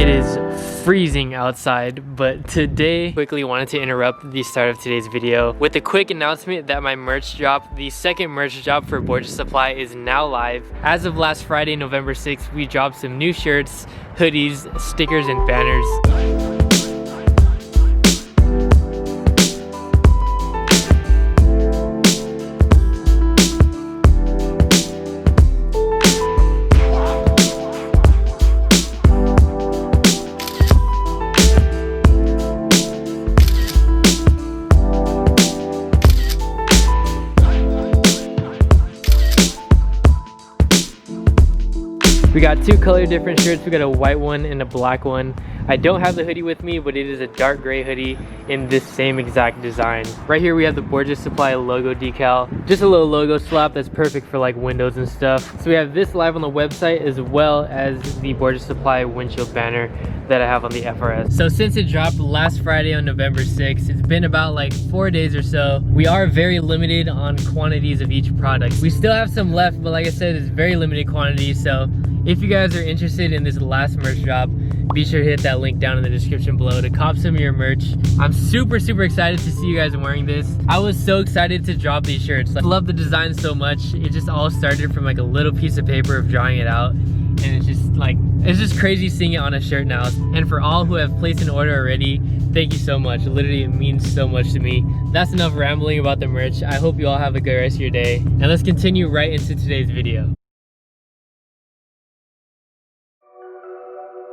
It is freezing outside, but today quickly wanted to interrupt the start of today's video with a quick announcement that my merch drop, the second merch drop for Borgia Supply, is now live. As of last Friday, November 6th, we dropped some new shirts, hoodies, stickers, and banners. We got two color different shirts. We got a white one and a black one. I don't have the hoodie with me, but it is a dark gray hoodie in this same exact design. Right here we have the Borgia Supply logo decal. Just a little logo slap that's perfect for like windows and stuff. So we have this live on the website as well as the Borgia Supply windshield banner that I have on the FRS. So since it dropped last Friday on November 6th, it's been about like 4 days or so. We are very limited on quantities of each product. We still have some left, but like I said, it's very limited quantities. So if you guys are interested in this last merch drop, be sure to hit that link down in the description below to cop some of your merch. I'm super excited to see you guys wearing this. I was so excited to drop these shirts. I love the design so much. It just all started from like a little piece of paper of drawing it out, and it's just crazy seeing it on a shirt now. And for all who have placed an order already, thank you so much. Literally, it means so much to me. That's enough rambling about the merch. I hope you all have a good rest of your day, and let's continue right into today's video.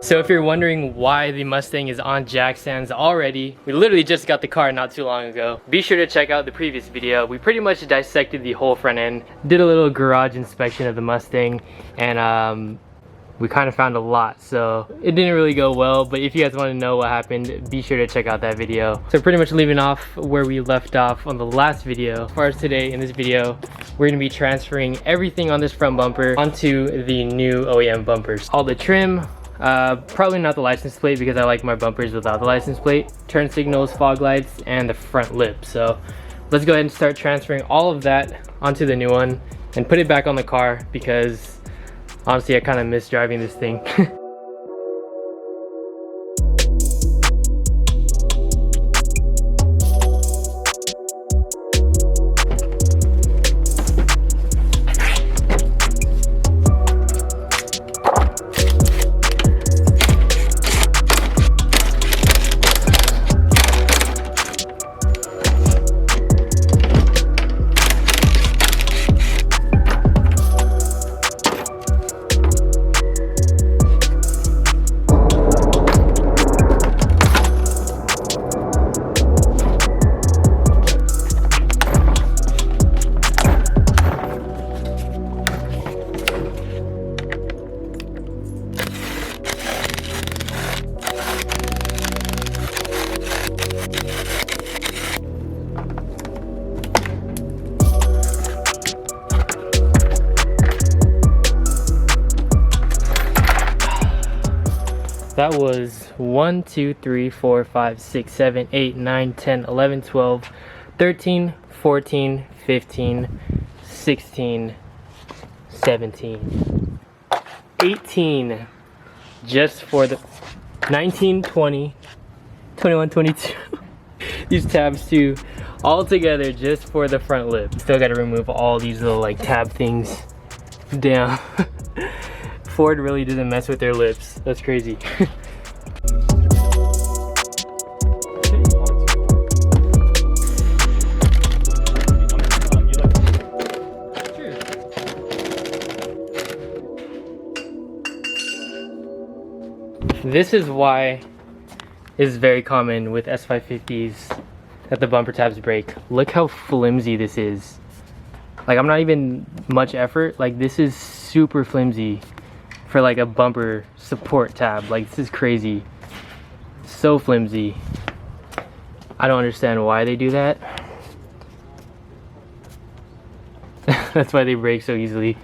So if you're wondering why the Mustang is on jack stands already, we literally just got the car not too long ago. Be sure to check out the previous video. We pretty much dissected the whole front end, did a little garage inspection of the Mustang, and we kind of found a lot, so it didn't really go well. But if you guys want to know what happened, be sure to check out that video. So pretty much leaving off where we left off on the last video. As far as today, in this video, we're going to be transferring everything on this front bumper onto the new OEM bumpers. All the trim, probably not the license plate because I like my bumpers without the license plate, turn signals, fog lights, and the front lip. So let's go ahead and start transferring all of that onto the new one and put it back on the car, because honestly I kind of miss driving this thing. That was 1, 2, 3, 4, 5, 6, 7, 8, 9, 10, 11, 12, 13, 14, 15, 16, 17, 18, just for the 19, 20, 21, 22. These tabs too, all together just for the front lip. Still got to remove all these little like tab things. Damn. Ford really doesn't mess with their lips. That's crazy. This is why it's very common with S550s that the bumper tabs break. Look how flimsy this is. Like, I'm not even much effort. Like, this is super flimsy for like a bumper support tab. Like, this is crazy. So flimsy. I don't understand why they do that. That's why they break so easily.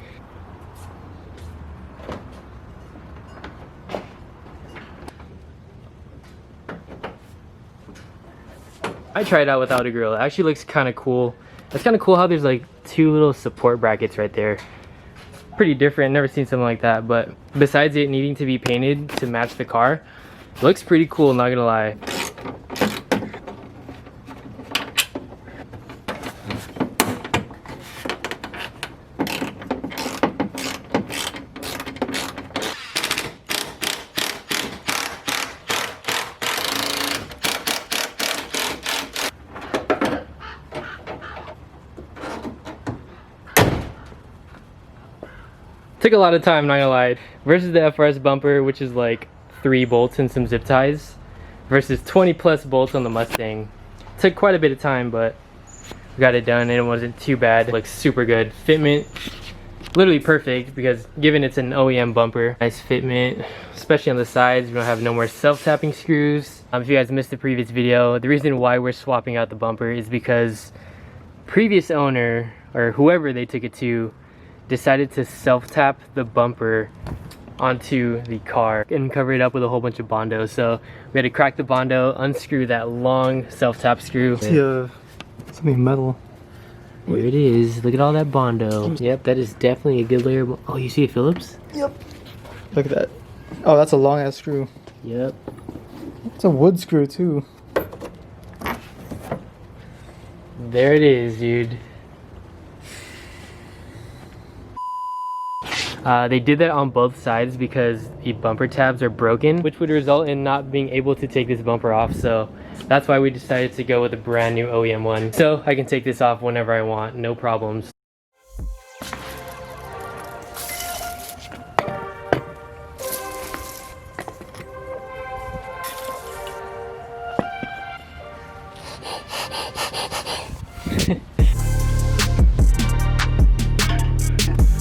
I tried it out without a grill. It actually looks kind of cool. It's kind of cool how there's like two little support brackets right there. pretty different. Never seen something like that, but besides it needing to be painted to match the car, it looks pretty cool, not gonna lie. Took a lot of time, not gonna lie. Versus the FRS bumper, which is like 3 bolts and some zip ties, versus 20 plus bolts on the Mustang. Took quite a bit of time, but we got it done and it wasn't too bad. It looks super good. Fitment, literally perfect because given it's an OEM bumper. Nice fitment, especially on the sides. We don't have no more self-tapping screws. If you guys missed the previous video, the reason why we're swapping out the bumper is because previous owner, or whoever they took it to, decided to self-tap the bumper onto the car and cover it up with a whole bunch of Bondo. So we had to crack the Bondo, unscrew that long self-tap screw. Yeah, something metal. Here it is. Look at all that Bondo. Yep, that is definitely a good layer. Oh, you see a Phillips? Yep. Look at that. Oh, that's a long ass screw. Yep. It's a wood screw too. There it is, dude. They did that on both sides because the bumper tabs are broken, which would result in not being able to take this bumper off. So that's why we decided to go with a brand new OEM one. So I can take this off whenever I want, no problems.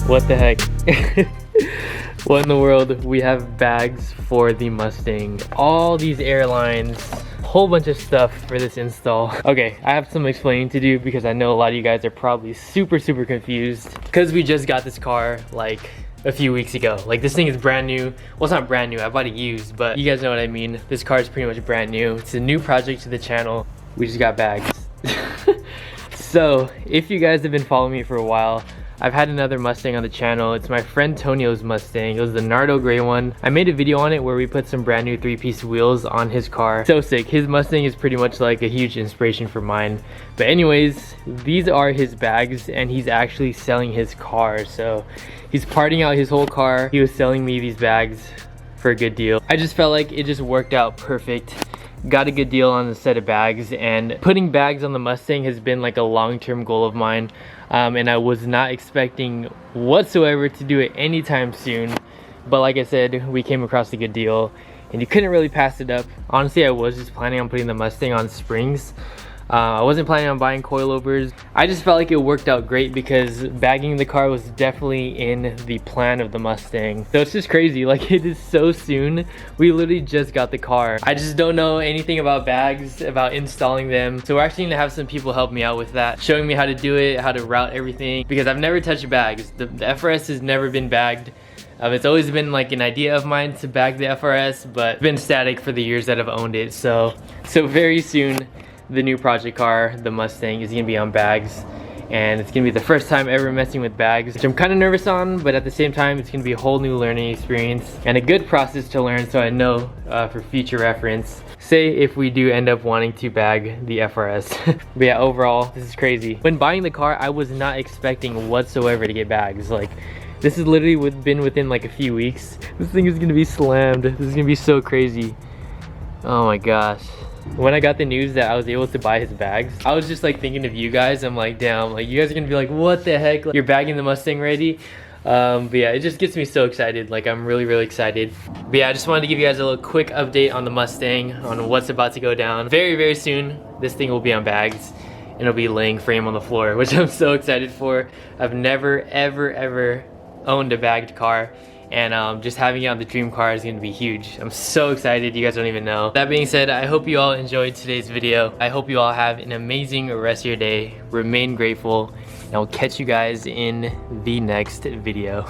What the heck? What in the world? We have bags for the Mustang. All these airlines, whole bunch of stuff for this install. Okay, I have some explaining to do because I know a lot of you guys are probably super confused because we just got this car like a few weeks ago. Like this thing is brand new. Well, it's not brand new, I bought it used, but you guys know what I mean. This car is pretty much brand new. It's a new project to the channel. We just got bags. So if you guys have been following me for a while, I've had another Mustang on the channel. It's my friend Tonio's Mustang. It was the Nardo gray one. I made a video on it where we put some brand new 3-piece wheels on his car. So sick. His Mustang is pretty much like a huge inspiration for mine. But anyways, these are his bags and he's actually selling his car. So he's parting out his whole car. He was selling me these bags for a good deal. I just felt like it just worked out perfect. Got a good deal on the set of bags, and putting bags on the Mustang has been like a long-term goal of mine. And I was not expecting whatsoever to do it anytime soon, but like I said, we came across a good deal and you couldn't really pass it up. Honestly, I was just planning on putting the Mustang on springs. I wasn't planning on buying coilovers. I just felt like it worked out great because bagging the car was definitely in the plan of the Mustang. So it's just crazy, like it is so soon. We literally just got the car. I just don't know anything about bags, about installing them. So we're actually gonna have some people help me out with that, showing me how to do it, how to route everything, because I've never touched bags. The FRS has never been bagged. It's always been like an idea of mine to bag the FRS, but it's been static for the years that I've owned it. So very soon, the new project car, the Mustang, is gonna be on bags, and it's gonna be the first time ever messing with bags, which I'm kind of nervous on, but at the same time it's gonna be a whole new learning experience and a good process to learn, so I know for future reference, say if we do end up wanting to bag the FRS. But yeah, overall this is crazy. When buying the car, I was not expecting whatsoever to get bags. Like this has literally been within like a few weeks. This thing is gonna be slammed. This is gonna be so crazy. Oh my gosh. When I got the news that I was able to buy his bags, I was just like thinking of you guys. I'm like, damn, like you guys are gonna be like, what the heck? Like, you're bagging the Mustang ready? But yeah, it just gets me so excited. Like I'm really excited. But yeah, I just wanted to give you guys a little quick update on the Mustang, on what's about to go down. Very soon, this thing will be on bags and it'll be laying frame on the floor, which I'm so excited for. I've never ever owned a bagged car, and just having it on the dream car is gonna be huge. I'm so excited, you guys don't even know. That being said, I hope you all enjoyed today's video. I hope you all have an amazing rest of your day. Remain grateful, and I'll catch you guys in the next video.